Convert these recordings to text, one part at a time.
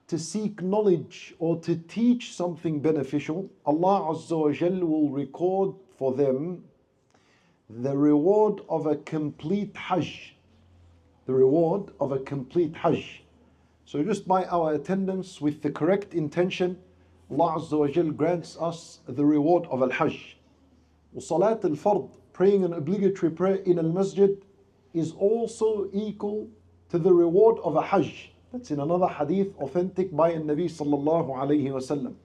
to seek knowledge or to teach something beneficial, Allah Azza wa Jal will record for them the reward of a complete Hajj. The reward of a complete Hajj. So just by our attendance with the correct intention, Allah Azza wa Jal grants us the reward of Al-Hajj. Salat al-Fard, praying an obligatory prayer in al-Masjid, is also equal to the reward of a Hajj. That's in another hadith authentic by the Nabi sallallahu alayhi wa sallam.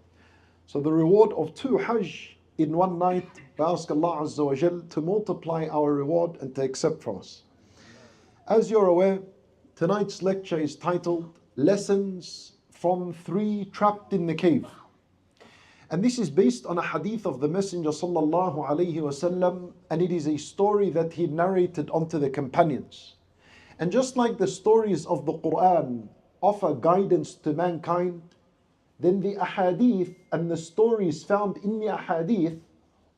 So the reward of 2 Hajj in one night, we ask Allah Azza wa Jal to multiply our reward and to accept from us. As you're aware, tonight's lecture is titled Lessons from 3 Trapped in the Cave. And this is based on a hadith of the Messenger sallallahu alayhi wa sallam, and it is a story that he narrated onto the companions. And just like the stories of the Quran offer guidance to mankind, then the ahadith and the stories found in the ahadith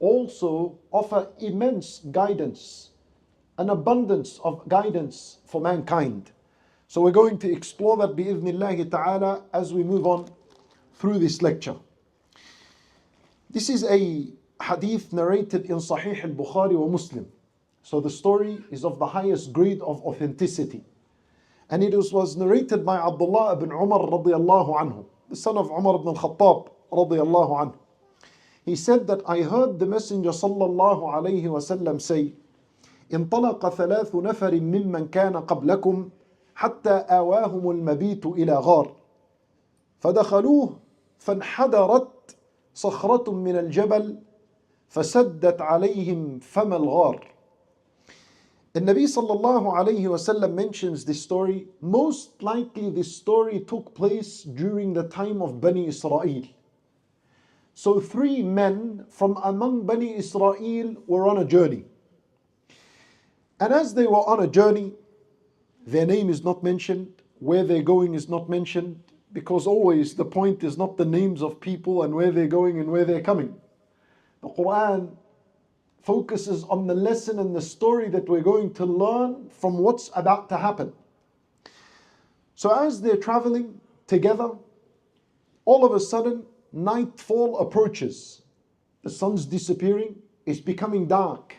also offer immense guidance, an abundance of guidance for mankind. So we're going to explore that bi'idhnillahi ta'ala as we move on through this lecture. This is a hadith narrated in Sahih al-Bukhari wa Muslim. So the story is of the highest grade of authenticity. And it was narrated by Abdullah ibn Umar radiyallahu anhu, the son of Umar ibn al-Khattab radiyallahu anhu. He said that I heard the Messenger sallallahu alayhi wa sallam say, انطلق 3 نفر ممن كان قبلكم حتى آواهم المبيت إلى غار فدخلوه فانحدرت صخرة من الجبل فسدت عليهم فم الغار. The Nabi sallallahu alayhi wa sallam mentions this story. Most likely this story took place during the time of Bani Israel. So 3 men from among Bani Israel were on a journey. And as they were on a journey, their name is not mentioned, where they're going is not mentioned, because always the point is not the names of people and where they're going and where they're coming. The Quran focuses on the lesson and the story that we're going to learn from what's about to happen. So as they're traveling together, all of a sudden nightfall approaches. The sun's disappearing, it's becoming dark.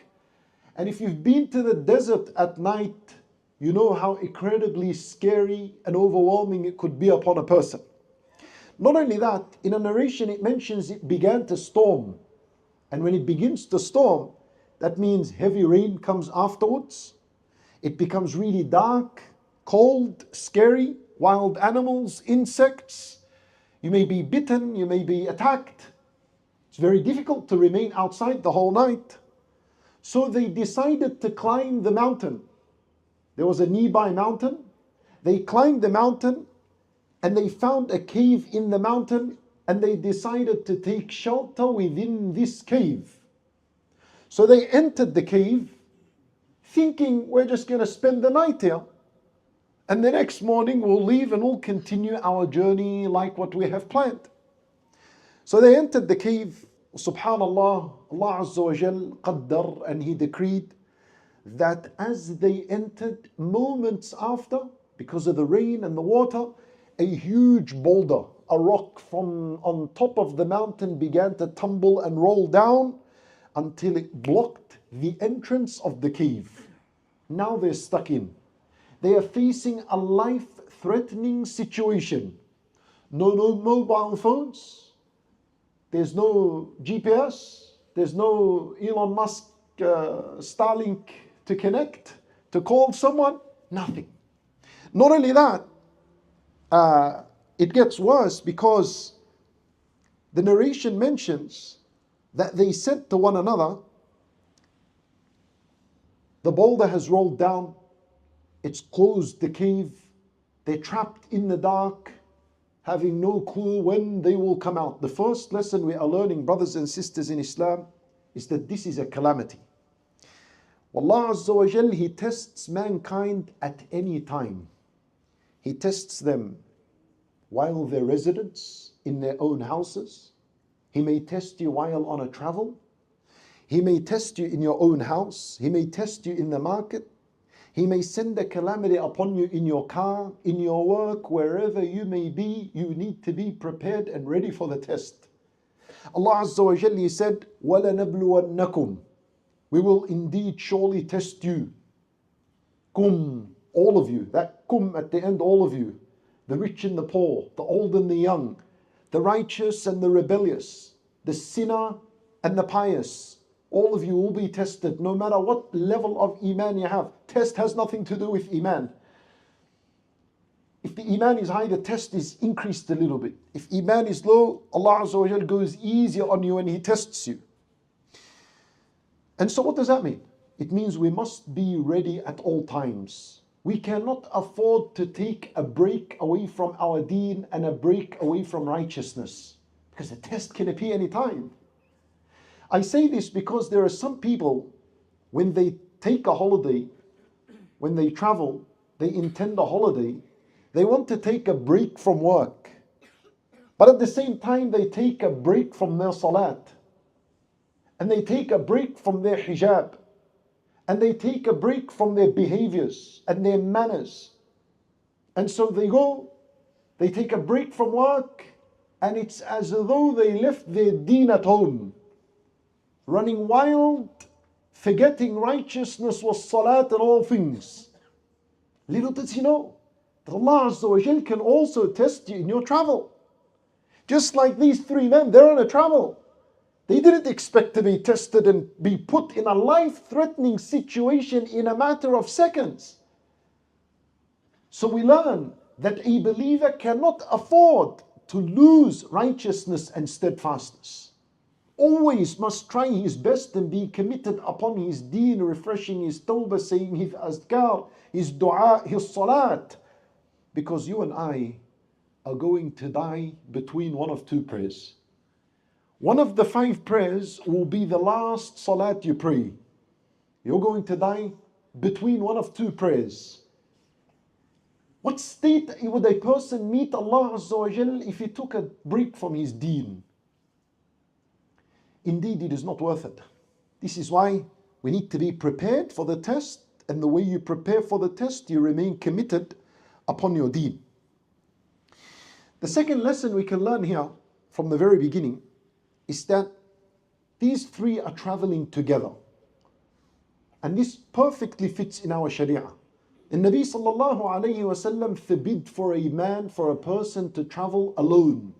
And if you've been to the desert at night, you know how incredibly scary and overwhelming it could be upon a person. Not only that, in a narration it mentions it began to storm. And when it begins to storm, that means heavy rain comes afterwards. It becomes really dark, cold, scary, wild animals, insects. You may be bitten, you may be attacked. It's very difficult to remain outside the whole night. So they decided to climb the mountain. There was a nearby mountain. They climbed the mountain and they found a cave in the mountain, and they decided to take shelter within this cave. So they entered the cave thinking we're just going to spend the night here. And the next morning we'll leave and we'll continue our journey like what we have planned. So they entered the cave. Subhanallah, Allah Azza wa Jal qaddar, and He decreed that as they entered, moments after, because of the rain and the water, a huge boulder, a rock from on top of the mountain began to tumble and roll down until it blocked the entrance of the cave. Now they're stuck in. They are facing a life-threatening situation. No mobile phones. There's no GPS. There's no Elon Musk Starlink to connect, to call someone. Nothing. Not only that, it gets worse, because the narration mentions that they said to one another, the boulder has rolled down, it's closed the cave, they're trapped in the dark, having no clue when they will come out. The first lesson we are learning, brothers and sisters in Islam, is that this is a calamity. Allah Azza wa Jal, He tests mankind at any time. He tests them while they're residents in their own houses. He may test you while on a travel. He may test you in your own house. He may test you in the market. He may send a calamity upon you in your car, in your work, wherever you may be. You need to be prepared and ready for the test. Allah Azza wa Jalla, He said, وَلَنَبْلُوَنَّكُمْ, we will indeed surely test you. Kum, all of you. That kum at the end, all of you. The rich and the poor, the old and the young, the righteous and the rebellious, the sinner and the pious. All of you will be tested, no matter what level of iman you have. Test has nothing to do with iman. If the iman is high, the test is increased a little bit. If iman is low, Allah Azza wa Jal goes easier on you and He tests you. And so what does that mean? It means we must be ready at all times. We cannot afford to take a break away from our deen and a break away from righteousness, because the test can appear any time. I say this because there are some people, when they take a holiday, when they travel, they intend a holiday, they want to take a break from work. But at the same time, they take a break from their salat. And they take a break from their hijab. And they take a break from their behaviors and their manners. And so they go, they take a break from work, and it's as though they left their deen at home. Running wild, forgetting righteousness was salat and all things. Little does he know that Allah Azza wa Jal can also test you in your travel. Just like these three men, they're on a travel. They didn't expect to be tested and be put in a life-threatening situation in a matter of seconds. So we learn that a believer cannot afford to lose righteousness and steadfastness. Always must try his best and be committed upon his deen, refreshing his tawbah, saying his azkar, his dua, his salat. Because you and I are going to die between one of two prayers. One of the 5 prayers will be the last salat you pray. You're going to die between one of 2 prayers. What state would a person meet Allah Azza wa Jal if he took a break from his deen? Indeed, it is not worth it. This is why we need to be prepared for the test, and the way you prepare for the test, you remain committed upon your deen. The second lesson we can learn here from the very beginning is that these 3 are traveling together. And this perfectly fits in our Sharia. The Nabi sallallahu alayhi wa sallam forbid for a man, for a person to travel alone.